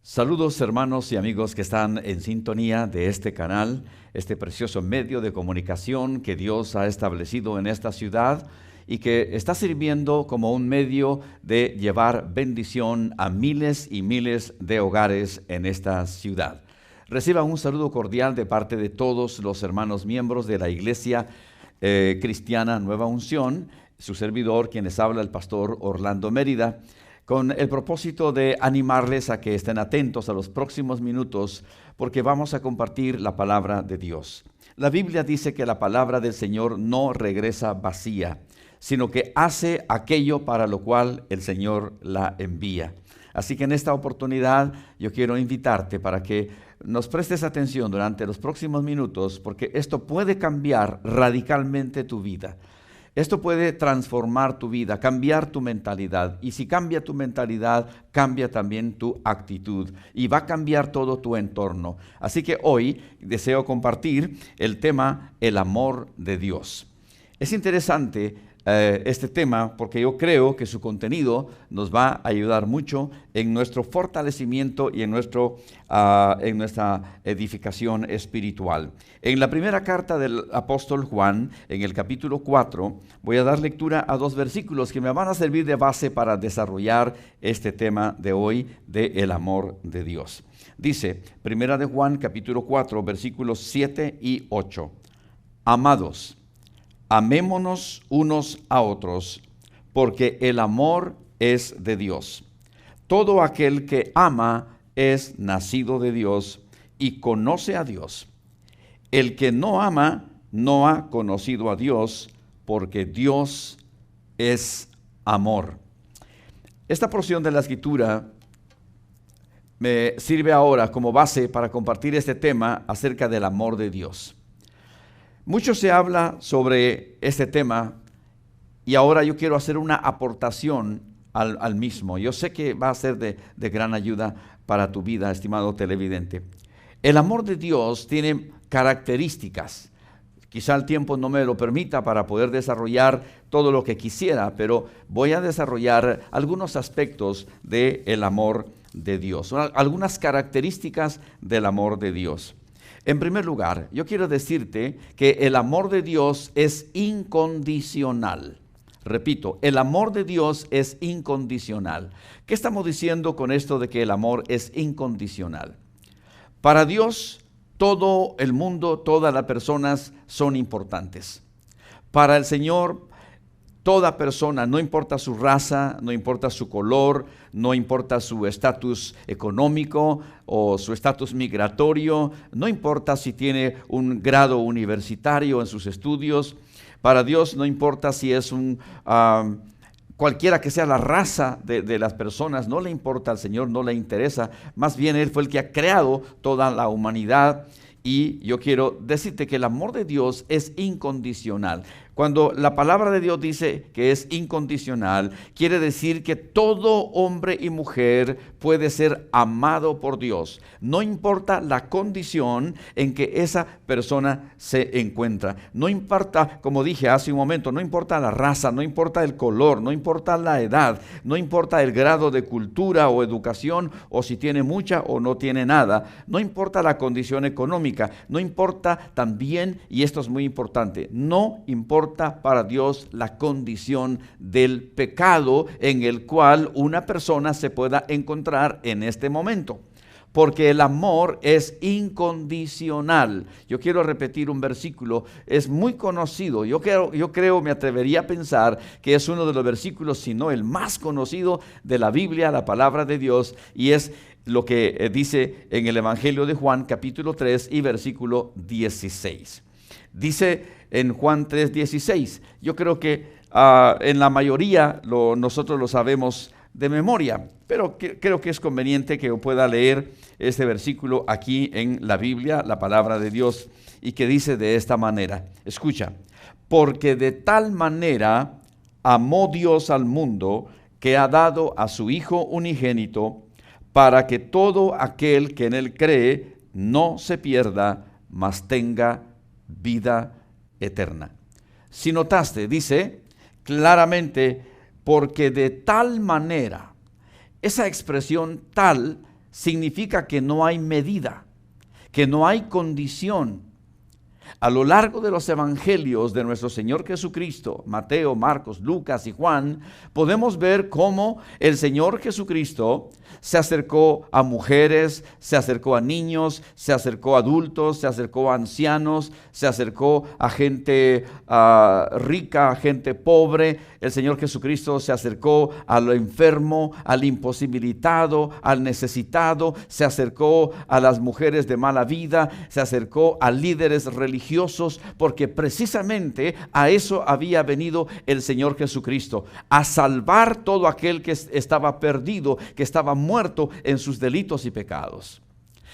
Saludos hermanos y amigos que están en sintonía de este canal, este precioso medio de comunicación que Dios ha establecido en esta ciudad y que está sirviendo como un medio de llevar bendición a miles y miles de hogares en esta ciudad. Reciba un saludo cordial de parte de todos los hermanos miembros de la Iglesia Cristiana Nueva Unción, su servidor, quien les habla, el pastor Orlando Mérida, con el propósito de animarles a que estén atentos a los próximos minutos, porque vamos a compartir la palabra de Dios. La Biblia dice que la palabra del Señor no regresa vacía, sino que hace aquello para lo cual el Señor la envía. Así que en esta oportunidad yo quiero invitarte para que nos prestes atención durante los próximos minutos, porque esto puede cambiar radicalmente tu vida. Esto puede transformar tu vida, cambiar tu mentalidad. Y si cambia tu mentalidad, cambia también tu actitud. Y va a cambiar todo tu entorno. Así que hoy deseo compartir el tema, el amor de Dios. Es interesante este tema porque yo creo que su contenido nos va a ayudar mucho en nuestro fortalecimiento y en nuestra edificación espiritual. En la primera carta del apóstol Juan, en el capítulo 4, voy a dar lectura a 2 versículos que me van a servir de base para desarrollar este tema de hoy, del amor de Dios. Dice, primera de Juan, capítulo 4, versículos 7 y 8. Amados, amémonos unos a otros, porque el amor es de Dios. Todo aquel que ama es nacido de Dios y conoce a Dios. El que no ama no ha conocido a Dios, porque Dios es amor. Esta porción de la Escritura me sirve ahora como base para compartir este tema acerca del amor de Dios. Mucho se habla sobre este tema y ahora yo quiero hacer una aportación al mismo. Yo sé que va a ser de gran ayuda para tu vida, estimado televidente. El amor de Dios tiene características. Quizá el tiempo no me lo permita para poder desarrollar todo lo que quisiera, pero voy a desarrollar algunos aspectos del amor de Dios, algunas características del amor de Dios. En primer lugar, yo quiero decirte que el amor de Dios es incondicional. Repito, el amor de Dios es incondicional. ¿Qué estamos diciendo con esto de que el amor es incondicional? Para Dios, todo el mundo, todas las personas son importantes. Para el Señor, toda persona, no importa su raza, no importa su color, no importa su estatus económico o su estatus migratorio, no importa si tiene un grado universitario en sus estudios. Para Dios no importa si es cualquiera que sea la raza de las personas, no le importa al Señor, no le interesa. Más bien Él fue el que ha creado toda la humanidad. Y yo quiero decirte que el amor de Dios es incondicional. Cuando la palabra de Dios dice que es incondicional, quiere decir que todo hombre y mujer puede ser amado por Dios. No importa la condición en que esa persona se encuentra. No importa, como dije hace un momento, no importa la raza, no importa el color, no importa la edad, no importa el grado de cultura o educación, o si tiene mucha o no tiene nada. No importa la condición económica, no importa también, y esto es muy importante, no importa para Dios la condición del pecado en el cual una persona se pueda encontrar en este momento. Porque el amor es incondicional. Yo quiero repetir un versículo, es muy conocido. Yo creo, me atrevería a pensar que es uno de los versículos, si no el más conocido de la Biblia, la palabra de Dios, y es lo que dice en el Evangelio de Juan, capítulo 3 y versículo 16. Dice en Juan 3:16, yo creo que en la mayoría nosotros lo sabemos de memoria, pero creo que es conveniente que yo pueda leer este versículo aquí en la Biblia, la palabra de Dios, y que dice de esta manera, escucha, porque de tal manera amó Dios al mundo que ha dado a su Hijo unigénito, para que todo aquel que en él cree no se pierda, mas tenga vida eterna. Si notaste, dice claramente, porque de tal manera, esa expresión tal significa que no hay medida, que no hay condición. A lo largo de los evangelios de nuestro Señor Jesucristo, Mateo, Marcos, Lucas y Juan, podemos ver cómo el Señor Jesucristo se acercó a mujeres, se acercó a niños, se acercó a adultos, se acercó a ancianos, se acercó a gente rica, a gente pobre. El Señor Jesucristo se acercó al enfermo, al imposibilitado, al necesitado, se acercó a las mujeres de mala vida, se acercó a líderes religiosos, porque precisamente a eso había venido el Señor Jesucristo, a salvar todo aquel que estaba perdido, que estaba muerto en sus delitos y pecados.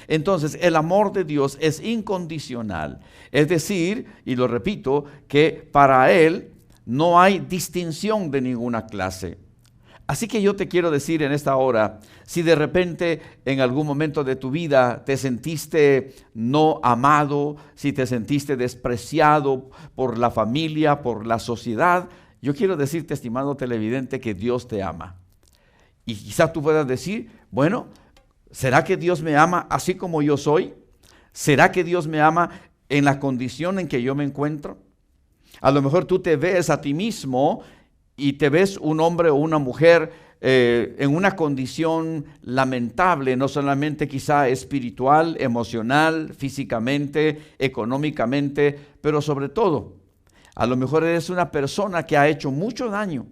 Entonces, el amor de Dios es incondicional. Es decir, y lo repito, que para Él no hay distinción de ninguna clase. Así que yo te quiero decir en esta hora, si de repente en algún momento de tu vida te sentiste no amado, si te sentiste despreciado por la familia, por la sociedad, yo quiero decirte, estimado televidente, que Dios te ama. Y quizá tú puedas decir, bueno, ¿será que Dios me ama así como yo soy? ¿Será que Dios me ama en la condición en que yo me encuentro? A lo mejor tú te ves a ti mismo y te ves un hombre o una mujer en una condición lamentable, no solamente quizá espiritual, emocional, físicamente, económicamente, pero sobre todo, a lo mejor eres una persona que ha hecho mucho daño.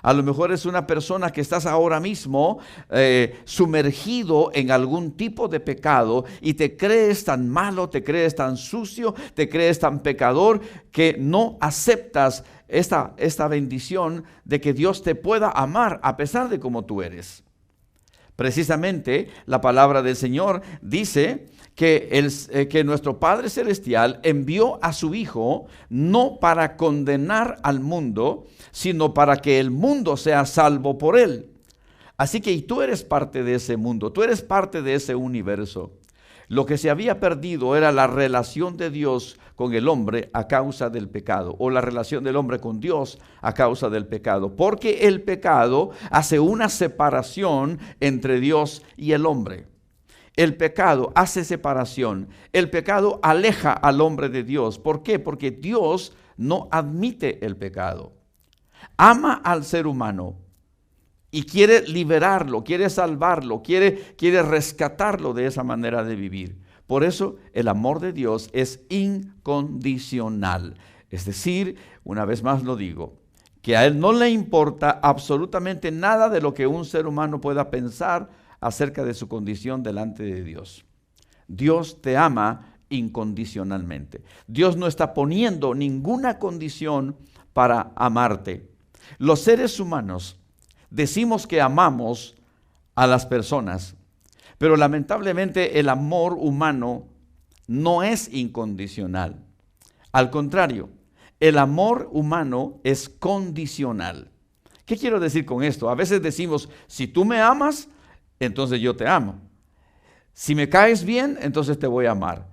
A lo mejor es una persona que estás ahora mismo sumergido en algún tipo de pecado y te crees tan malo, te crees tan sucio, te crees tan pecador que no aceptas esta bendición de que Dios te pueda amar a pesar de cómo tú eres. Precisamente la palabra del Señor dice que nuestro Padre Celestial envió a su Hijo no para condenar al mundo, sino para que el mundo sea salvo por Él. Así que tú eres parte de ese mundo, tú eres parte de ese universo. Lo que se había perdido era la relación de Dios con el hombre a causa del pecado, o la relación del hombre con Dios a causa del pecado, porque el pecado hace una separación entre Dios y el hombre. El pecado hace separación, el pecado aleja al hombre de Dios. ¿Por qué? Porque Dios no admite el pecado. Ama al ser humano y quiere liberarlo, quiere salvarlo, quiere rescatarlo de esa manera de vivir. Por eso el amor de Dios es incondicional. Es decir, una vez más lo digo, que a Él no le importa absolutamente nada de lo que un ser humano pueda pensar acerca de su condición delante de Dios. Dios te ama incondicionalmente. Dios no está poniendo ninguna condición para amarte. Los seres humanos decimos que amamos a las personas, pero lamentablemente el amor humano no es incondicional. Al contrario, el amor humano es condicional. ¿Qué quiero decir con esto? A veces decimos, si tú me amas, entonces yo te amo. Si me caes bien, entonces te voy a amar.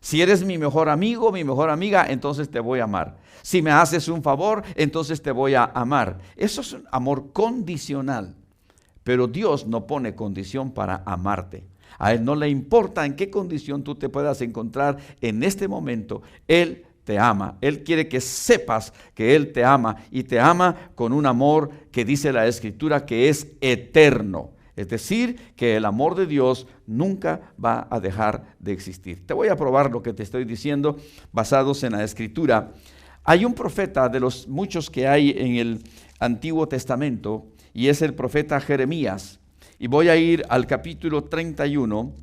Si eres mi mejor amigo, mi mejor amiga, entonces te voy a amar. Si me haces un favor, entonces te voy a amar. Eso es un amor condicional. Pero Dios no pone condición para amarte. A Él no le importa en qué condición tú te puedas encontrar en este momento. Él te ama. Él quiere que sepas que Él te ama y te ama con un amor que dice la Escritura que es eterno. Es decir, que el amor de Dios nunca va a dejar de existir. Te voy a probar lo que te estoy diciendo basados en la Escritura. Hay un profeta de los muchos que hay en el Antiguo Testamento y es el profeta Jeremías. Y voy a ir al capítulo 31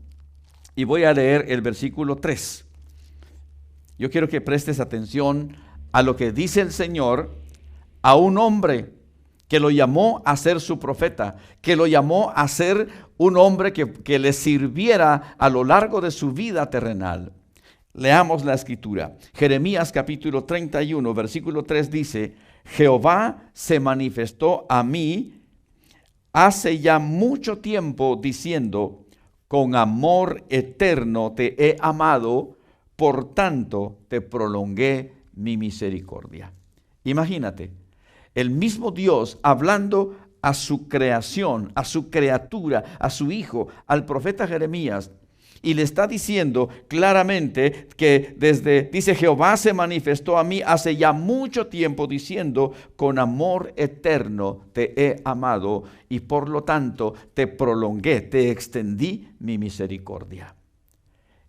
y voy a leer el versículo 3. Yo quiero que prestes atención a lo que dice el Señor a un hombre que lo llamó a ser su profeta, que lo llamó a ser un hombre que le sirviera a lo largo de su vida terrenal. Leamos la Escritura. Jeremías capítulo 31, versículo 3 dice, Jehová se manifestó a mí hace ya mucho tiempo diciendo, con amor eterno te he amado, por tanto te prolongué mi misericordia. Imagínate. El mismo Dios hablando a su creación, a su criatura, a su hijo, al profeta Jeremías, y le está diciendo claramente que dice, Jehová se manifestó a mí hace ya mucho tiempo diciendo, con amor eterno te he amado y por lo tanto te prolongué, te extendí mi misericordia.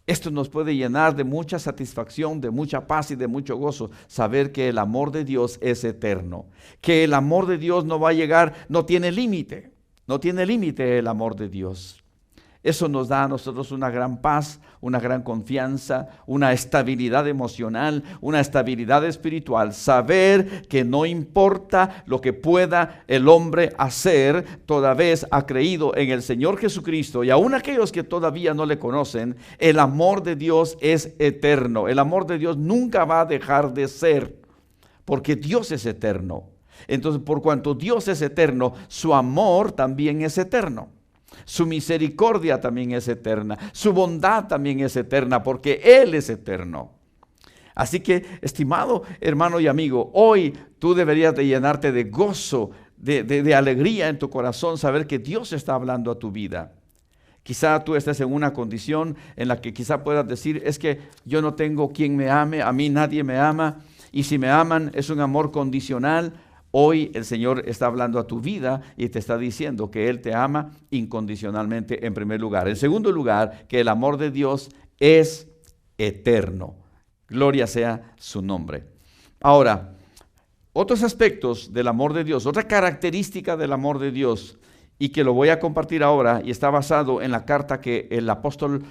Esto nos puede llenar de mucha satisfacción, de mucha paz y de mucho gozo, saber que el amor de Dios es eterno, que el amor de Dios no va a llegar, no tiene límite el amor de Dios. Eso nos da a nosotros una gran paz, una gran confianza, una estabilidad emocional, una estabilidad espiritual. Saber que no importa lo que pueda el hombre hacer, toda vez ha creído en el Señor Jesucristo. Y aún aquellos que todavía no le conocen, el amor de Dios es eterno. El amor de Dios nunca va a dejar de ser, porque Dios es eterno. Entonces, por cuanto Dios es eterno, su amor también es eterno. Su misericordia también es eterna. Su bondad también es eterna porque Él es eterno. Así que, estimado hermano y amigo, hoy tú deberías de llenarte de gozo, de alegría en tu corazón, saber que Dios está hablando a tu vida. Quizá tú estés en una condición en la que quizá puedas decir, es que yo no tengo quien me ame, a mí nadie me ama, y si me aman es un amor condicional. Hoy el Señor está hablando a tu vida y te está diciendo que Él te ama incondicionalmente en primer lugar. En segundo lugar, que el amor de Dios es eterno. Gloria sea su nombre. Ahora, otros aspectos del amor de Dios, otra característica del amor de Dios, y que lo voy a compartir ahora, y está basado en la carta que el apóstol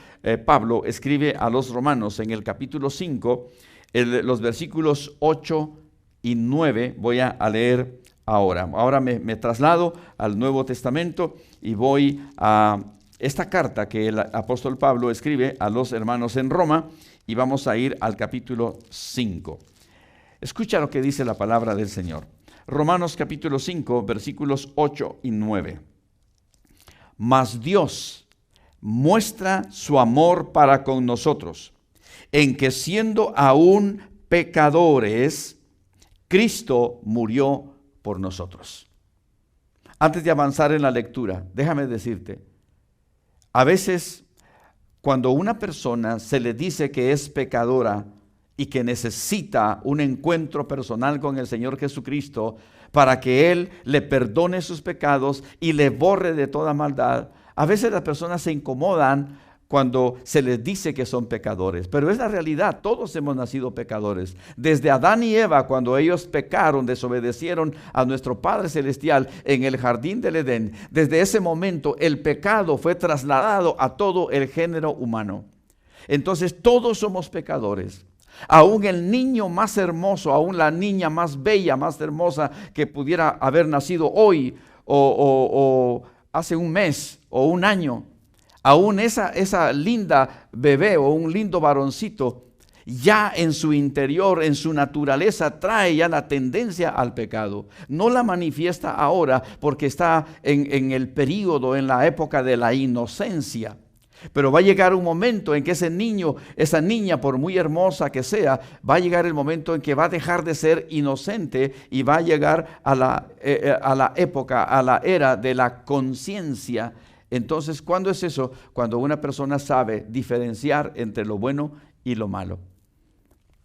Pablo escribe a los romanos en el capítulo 5, los versículos 8 y 9 voy a leer ahora. Ahora me traslado al Nuevo Testamento y voy a esta carta que el apóstol Pablo escribe a los hermanos en Roma y vamos a ir al capítulo 5. Escucha lo que dice la palabra del Señor. Romanos capítulo 5, versículos 8 y 9. Mas Dios muestra su amor para con nosotros, en que siendo aún pecadores, Cristo murió por nosotros. Antes de avanzar en la lectura, déjame decirte, a veces cuando una persona se le dice que es pecadora y que necesita un encuentro personal con el Señor Jesucristo para que Él le perdone sus pecados y le borre de toda maldad, a veces las personas se incomodan cuando se les dice que son pecadores, pero es la realidad, todos hemos nacido pecadores. Desde Adán y Eva, cuando ellos pecaron, desobedecieron a nuestro Padre Celestial en el jardín del Edén, desde ese momento el pecado fue trasladado a todo el género humano. Entonces todos somos pecadores. Aún el niño más hermoso, aún la niña más bella, más hermosa que pudiera haber nacido hoy o hace un mes o un año, aún esa linda bebé o un lindo varoncito, ya en su interior, en su naturaleza, trae ya la tendencia al pecado. No la manifiesta ahora porque está en el período, en la época de la inocencia. Pero va a llegar un momento en que ese niño, esa niña, por muy hermosa que sea, va a llegar el momento en que va a dejar de ser inocente y va a llegar a la época, a la era de la conciencia. Entonces, ¿cuándo es eso? Cuando una persona sabe diferenciar entre lo bueno y lo malo.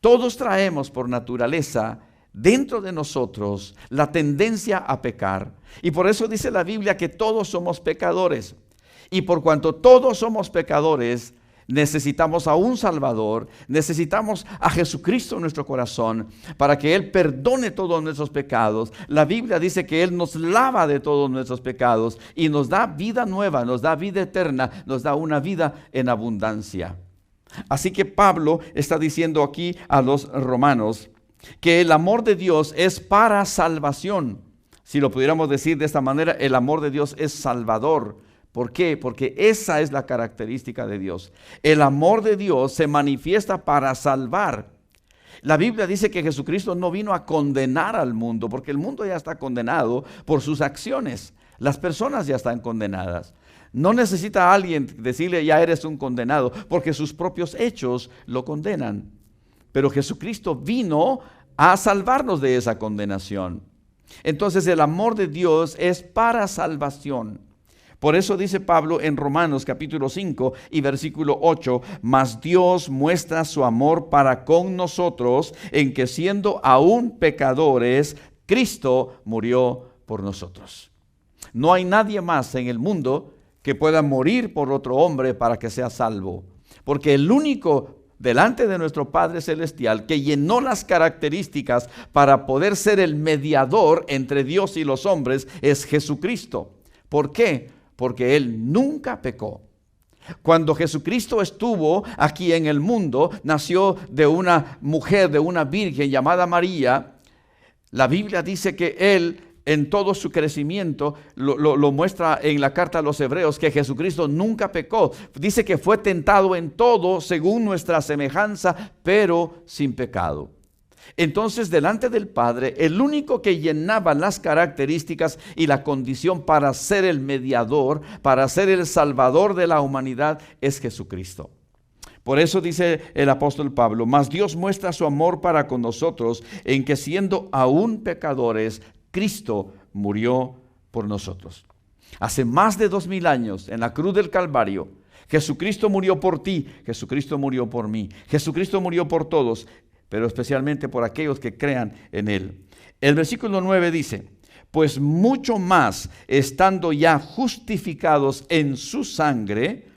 Todos traemos por naturaleza dentro de nosotros la tendencia a pecar. Y por eso dice la Biblia que todos somos pecadores. Y por cuanto todos somos pecadores, necesitamos a un Salvador, necesitamos a Jesucristo en nuestro corazón para que Él perdone todos nuestros pecados. La Biblia dice que Él nos lava de todos nuestros pecados y nos da vida nueva, nos da vida eterna, nos da una vida en abundancia. Así que Pablo está diciendo aquí a los romanos que el amor de Dios es para salvación. Si lo pudiéramos decir de esta manera, el amor de Dios es salvador. ¿Por qué? Porque esa es la característica de Dios. El amor de Dios se manifiesta para salvar. La Biblia dice que Jesucristo no vino a condenar al mundo, porque el mundo ya está condenado por sus acciones. Las personas ya están condenadas. No necesita a alguien decirle ya eres un condenado, porque sus propios hechos lo condenan. Pero Jesucristo vino a salvarnos de esa condenación. Entonces el amor de Dios es para salvación. Por eso dice Pablo en Romanos capítulo 5 y versículo 8, mas Dios muestra su amor para con nosotros en que siendo aún pecadores, Cristo murió por nosotros. No hay nadie más en el mundo que pueda morir por otro hombre para que sea salvo. Porque el único delante de nuestro Padre Celestial que llenó las características para poder ser el mediador entre Dios y los hombres es Jesucristo. ¿Por qué? Porque Él nunca pecó. Cuando Jesucristo estuvo aquí en el mundo, nació de una mujer, de una virgen llamada María. La Biblia dice que Él, en todo su crecimiento, lo muestra en la carta a los Hebreos, que Jesucristo nunca pecó. Dice que fue tentado en todo según nuestra semejanza, pero sin pecado. Entonces, delante del Padre, el único que llenaba las características y la condición para ser el mediador, para ser el salvador de la humanidad, es Jesucristo. Por eso dice el apóstol Pablo, mas Dios muestra su amor para con nosotros en que siendo aún pecadores, Cristo murió por nosotros. Hace más de 2000 años, en la cruz del Calvario, Jesucristo murió por ti, Jesucristo murió por mí, Jesucristo murió por todos, pero especialmente por aquellos que crean en Él. El versículo 9 dice, pues mucho más, estando ya justificados en su sangre,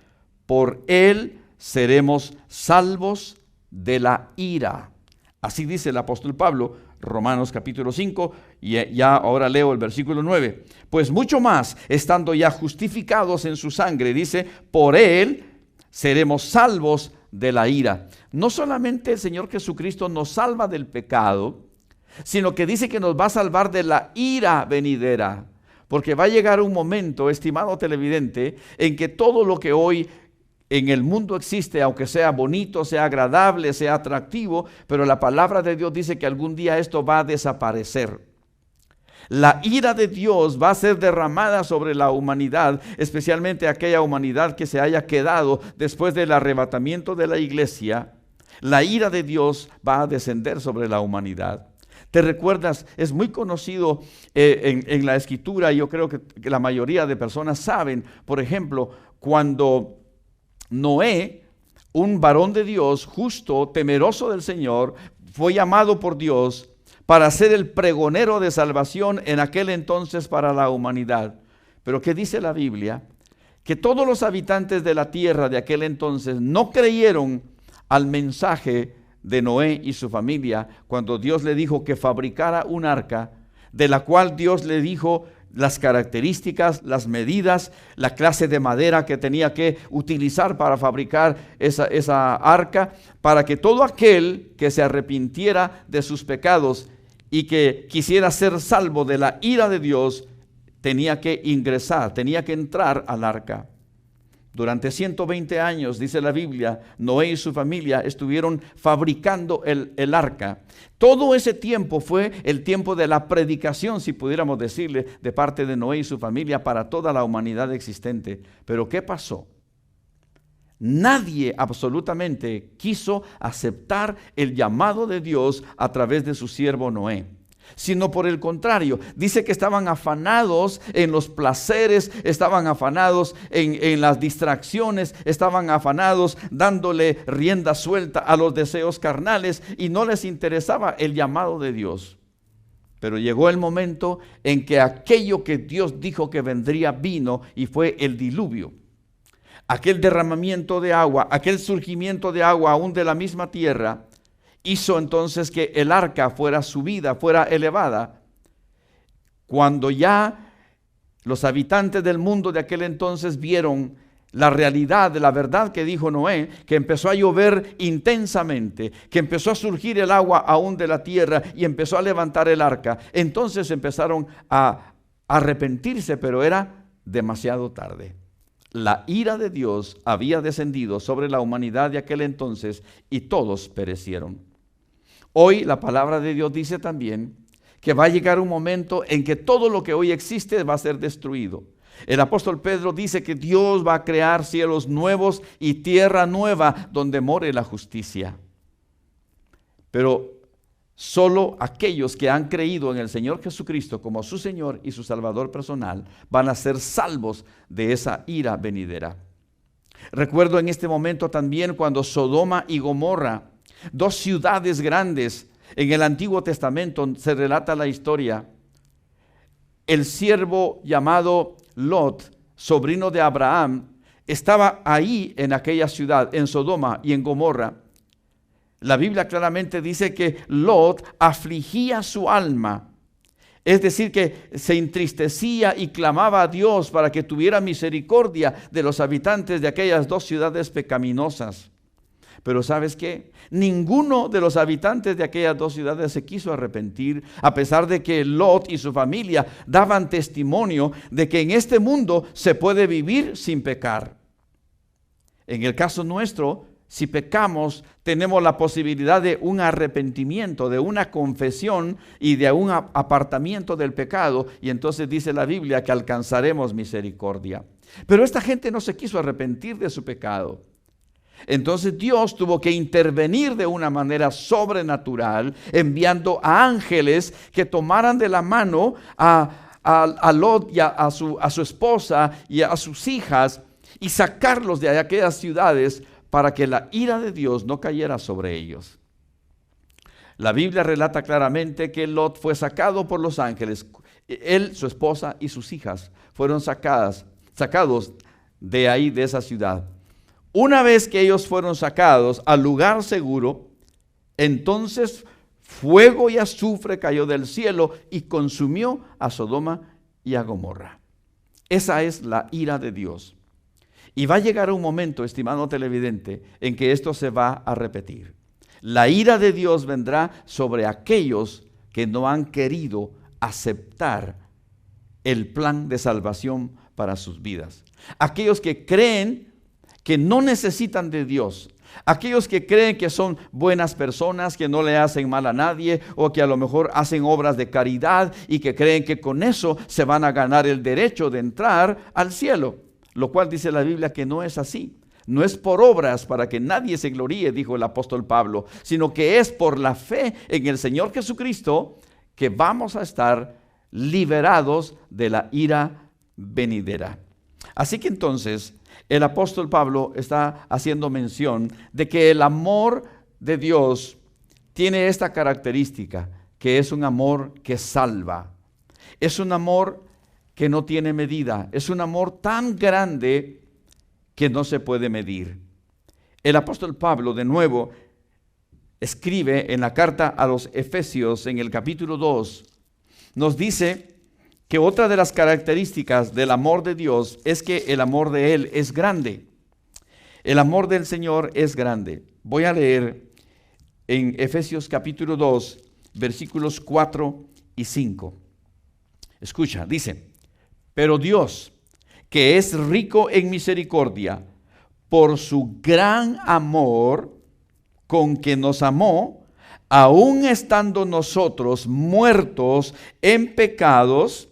por Él seremos salvos de la ira. Así dice el apóstol Pablo, Romanos capítulo 5, y ya ahora leo el versículo 9. Pues mucho más, estando ya justificados en su sangre, dice, por Él seremos salvos de la ira. No solamente el Señor Jesucristo nos salva del pecado, sino que dice que nos va a salvar de la ira venidera. Porque va a llegar un momento, estimado televidente, en que todo lo que hoy en el mundo existe, aunque sea bonito, sea agradable, sea atractivo, pero la palabra de Dios dice que algún día esto va a desaparecer. La ira de Dios va a ser derramada sobre la humanidad, especialmente aquella humanidad que se haya quedado después del arrebatamiento de la iglesia. La ira de Dios va a descender sobre la humanidad. ¿Te recuerdas? Es muy conocido en la Escritura, y yo creo que la mayoría de personas saben, por ejemplo, cuando Noé, un varón de Dios, justo, temeroso del Señor, fue llamado por Dios para ser el pregonero de salvación en aquel entonces para la humanidad. Pero ¿qué dice la Biblia? Que todos los habitantes de la tierra de aquel entonces no creyeron al mensaje de Noé y su familia cuando Dios le dijo que fabricara un arca, de la cual Dios le dijo las características, las medidas, la clase de madera que tenía que utilizar para fabricar esa arca, para que todo aquel que se arrepintiera de sus pecados y que quisiera ser salvo de la ira de Dios, tenía que ingresar, tenía que entrar al arca. Durante 120 años, dice la Biblia, Noé y su familia estuvieron fabricando el arca. Todo ese tiempo fue el tiempo de la predicación, si pudiéramos decirle, de parte de Noé y su familia para toda la humanidad existente. Pero ¿qué pasó? Nadie absolutamente quiso aceptar el llamado de Dios a través de su siervo Noé, sino por el contrario, dice que estaban afanados en los placeres, estaban afanados en las distracciones, estaban afanados dándole rienda suelta a los deseos carnales y no les interesaba el llamado de Dios. Pero llegó el momento en que aquello que Dios dijo que vendría vino, y fue el diluvio. Aquel derramamiento de agua, aquel surgimiento de agua aún de la misma tierra, hizo entonces que el arca fuera subida, fuera elevada. Cuando ya los habitantes del mundo de aquel entonces vieron la realidad de la verdad que dijo Noé, que empezó a llover intensamente, que empezó a surgir el agua aún de la tierra y empezó a levantar el arca, entonces empezaron a arrepentirse, pero era demasiado tarde. La ira de Dios había descendido sobre la humanidad de aquel entonces y todos perecieron. Hoy la palabra de Dios dice también que va a llegar un momento en que todo lo que hoy existe va a ser destruido. El apóstol Pedro dice que Dios va a crear cielos nuevos y tierra nueva donde more la justicia. Pero Solo aquellos que han creído en el Señor Jesucristo como su Señor y su Salvador personal van a ser salvos de esa ira venidera. Recuerdo en este momento también cuando Sodoma y Gomorra, dos ciudades grandes, en el Antiguo Testamento se relata la historia. El siervo llamado Lot, sobrino de Abraham, estaba ahí en aquella ciudad, en Sodoma y en Gomorra. La Biblia claramente dice que Lot afligía su alma, es decir, que se entristecía y clamaba a Dios para que tuviera misericordia de los habitantes de aquellas dos ciudades pecaminosas. Pero ¿sabes qué? Ninguno de los habitantes de aquellas dos ciudades se quiso arrepentir, a pesar de que Lot y su familia daban testimonio de que en este mundo se puede vivir sin pecar. En el caso nuestro, si pecamos, tenemos la posibilidad de un arrepentimiento, de una confesión y de un apartamiento del pecado. Y entonces dice la Biblia que alcanzaremos misericordia. Pero esta gente no se quiso arrepentir de su pecado. Entonces Dios tuvo que intervenir de una manera sobrenatural, enviando a ángeles que tomaran de la mano a Lot y a su esposa y a sus hijas y sacarlos de aquellas ciudades para que la ira de Dios no cayera sobre ellos. La Biblia relata claramente que Lot fue sacado por los ángeles. Él, su esposa y sus hijas fueron sacados de ahí, de esa ciudad. Una vez que ellos fueron sacados al lugar seguro, entonces fuego y azufre cayó del cielo y consumió a Sodoma y a Gomorra. Esa es la ira de Dios. Y va a llegar un momento, estimado televidente, en que esto se va a repetir. La ira de Dios vendrá sobre aquellos que no han querido aceptar el plan de salvación para sus vidas. Aquellos que creen que no necesitan de Dios. Aquellos que creen que son buenas personas, que no le hacen mal a nadie, o que a lo mejor hacen obras de caridad y que creen que con eso se van a ganar el derecho de entrar al cielo. Lo cual dice la Biblia que no es así. No es por obras para que nadie se gloríe, dijo el apóstol Pablo, sino que es por la fe en el Señor Jesucristo que vamos a estar liberados de la ira venidera. Así que entonces el apóstol Pablo está haciendo mención de que el amor de Dios tiene esta característica, que es un amor que salva. Es un amor que no tiene medida. Es un amor tan grande que no se puede medir. El apóstol Pablo, de nuevo, escribe en la carta a los Efesios, en el capítulo 2, nos dice que otra de las características del amor de Dios es que el amor de Él es grande. El amor del Señor es grande. Voy a leer en Efesios capítulo 2, versículos 4 y 5. Escucha, dice: pero Dios, que es rico en misericordia, por su gran amor con que nos amó, aun estando nosotros muertos en pecados,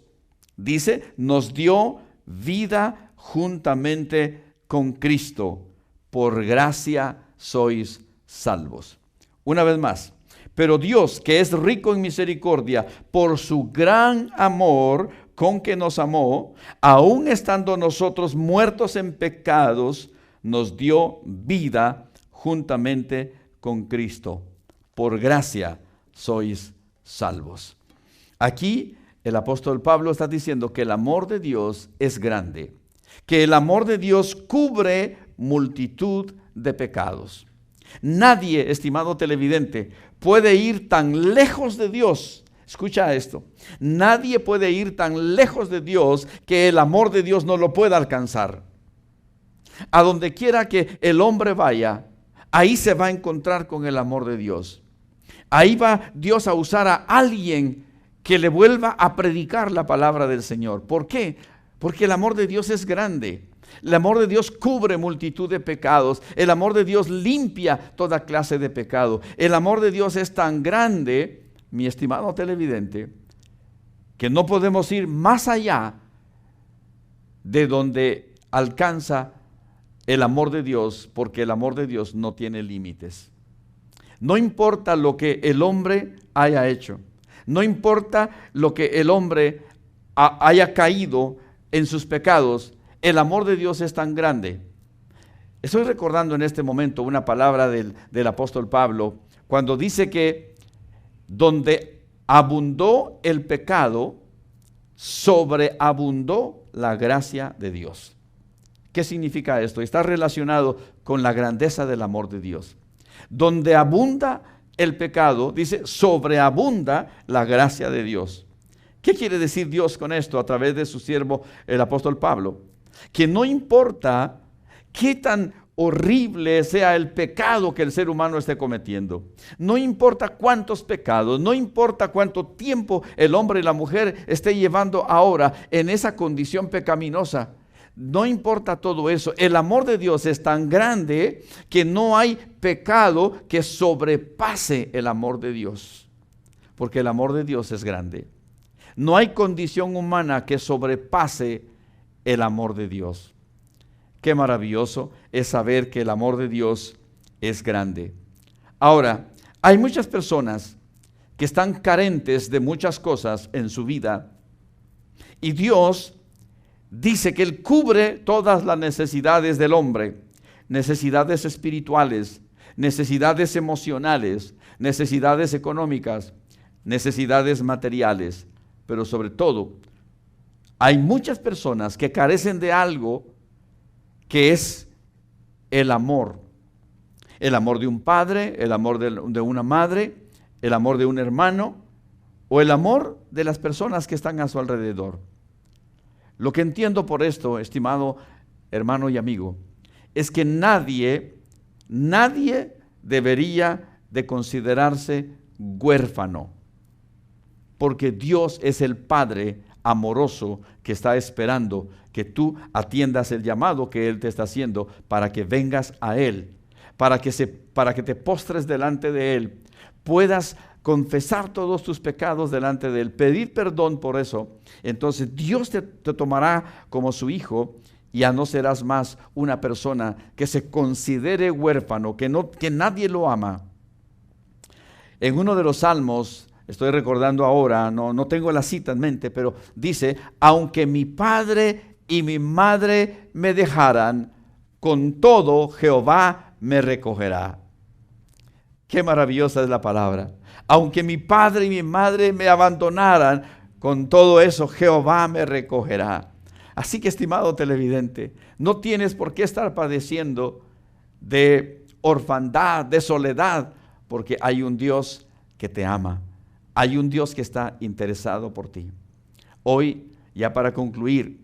dice, nos dio vida juntamente con Cristo. Por gracia sois salvos. Una vez más. Pero Dios, que es rico en misericordia, por su gran amor con que nos amó, aun estando nosotros muertos en pecados, nos dio vida juntamente con Cristo. Por gracia sois salvos. Aquí el apóstol Pablo está diciendo que el amor de Dios es grande, que el amor de Dios cubre multitud de pecados. Nadie, estimado televidente, puede ir tan lejos de Dios. Escucha esto. Nadie puede ir tan lejos de Dios que el amor de Dios no lo pueda alcanzar. A donde quiera que el hombre vaya, ahí se va a encontrar con el amor de Dios. Ahí va Dios a usar a alguien que le vuelva a predicar la palabra del Señor. ¿Por qué? Porque el amor de Dios es grande. El amor de Dios cubre multitud de pecados. El amor de Dios limpia toda clase de pecado. El amor de Dios es tan grande, mi estimado televidente, que no podemos ir más allá de donde alcanza el amor de Dios, porque el amor de Dios no tiene límites. No importa lo que el hombre haya hecho. No importa lo que el hombre haya caído en sus pecados. El amor de Dios es tan grande. Estoy recordando en este momento una palabra del apóstol Pablo cuando dice que donde abundó el pecado, sobreabundó la gracia de Dios. ¿Qué significa esto? Está relacionado con la grandeza del amor de Dios. Donde abunda el pecado, dice, sobreabunda la gracia de Dios. ¿Qué quiere decir Dios con esto a través de su siervo, el apóstol Pablo? Que no importa qué tan horrible sea el pecado que el ser humano esté cometiendo. No importa cuántos pecados, no importa cuánto tiempo el hombre y la mujer esté llevando ahora en esa condición pecaminosa. No importa todo eso. El amor de Dios es tan grande que no hay pecado que sobrepase el amor de Dios. Porque el amor de Dios es grande. No hay condición humana que sobrepase el amor de Dios. Qué maravilloso es saber que el amor de Dios es grande. Ahora, hay muchas personas que están carentes de muchas cosas en su vida y Dios dice que Él cubre todas las necesidades del hombre, necesidades espirituales, necesidades emocionales, necesidades económicas, necesidades materiales, pero sobre todo, hay muchas personas que carecen de algo que es el amor de un padre, el amor de una madre, el amor de un hermano o el amor de las personas que están a su alrededor. Lo que entiendo por esto, estimado hermano y amigo, es que nadie debería de considerarse huérfano, porque Dios es el Padre amoroso que está esperando que tú atiendas el llamado que Él te está haciendo para que vengas a Él, para que te postres delante de Él, puedas confesar todos tus pecados delante de Él, pedir perdón por eso. Entonces Dios te tomará como su hijo y ya no serás más una persona que se considere huérfano, que nadie lo ama. En uno de los salmos, estoy recordando ahora, no tengo la cita en mente, pero dice, aunque mi padre y mi madre me dejaran, con todo Jehová me recogerá. Qué maravillosa es la palabra. Aunque mi padre y mi madre me abandonaran, con todo eso Jehová me recogerá. Así que, estimado televidente, no tienes por qué estar padeciendo de orfandad, de soledad, porque hay un Dios que te ama. Hay un Dios que está interesado por ti. Hoy, ya para concluir,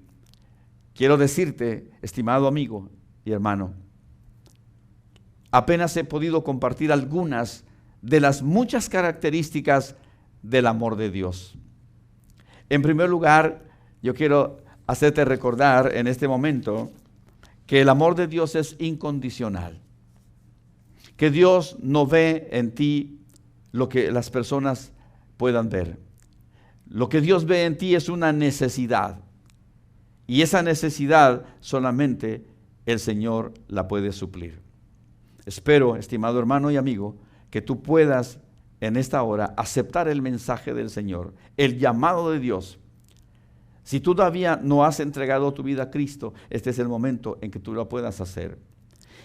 quiero decirte, estimado amigo y hermano, apenas he podido compartir algunas de las muchas características del amor de Dios. En primer lugar, yo quiero hacerte recordar en este momento que el amor de Dios es incondicional. Que Dios no ve en ti lo que las personas puedan ver. Lo que Dios ve en ti es una necesidad. Y esa necesidad solamente el Señor la puede suplir. Espero, estimado hermano y amigo, que tú puedas en esta hora aceptar el mensaje del Señor, el llamado de Dios. Si tú todavía no has entregado tu vida a Cristo, este es el momento en que tú lo puedas hacer.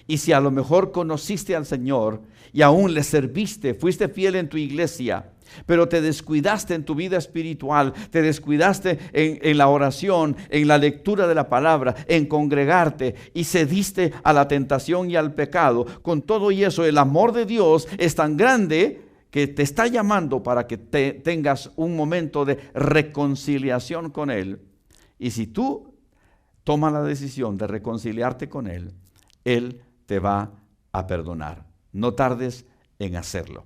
Y si a lo mejor conociste al Señor y aún le serviste, fuiste fiel en tu iglesia, pero te descuidaste en tu vida espiritual, te descuidaste en la oración, en la lectura de la palabra, en congregarte y cediste a la tentación y al pecado, con todo y eso el amor de Dios es tan grande que te está llamando para que tengas un momento de reconciliación con Él. Y si tú tomas la decisión de reconciliarte con Él, Él te va a perdonar. No tardes en hacerlo.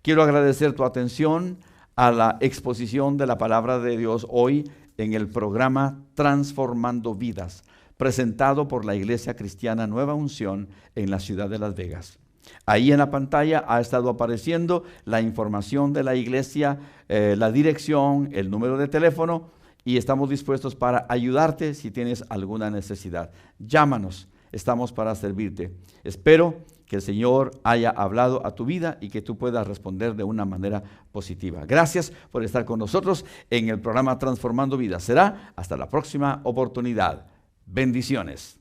Quiero agradecer tu atención a la exposición de la palabra de Dios hoy en el programa Transformando Vidas, presentado por la Iglesia Cristiana Nueva Unción en la ciudad de Las Vegas. Ahí en la pantalla ha estado apareciendo la información de la iglesia, la dirección, el número de teléfono, y estamos dispuestos para ayudarte si tienes alguna necesidad. Llámanos, estamos para servirte. Espero que el Señor haya hablado a tu vida y que tú puedas responder de una manera positiva. Gracias por estar con nosotros en el programa Transformando Vidas. Será hasta la próxima oportunidad. Bendiciones.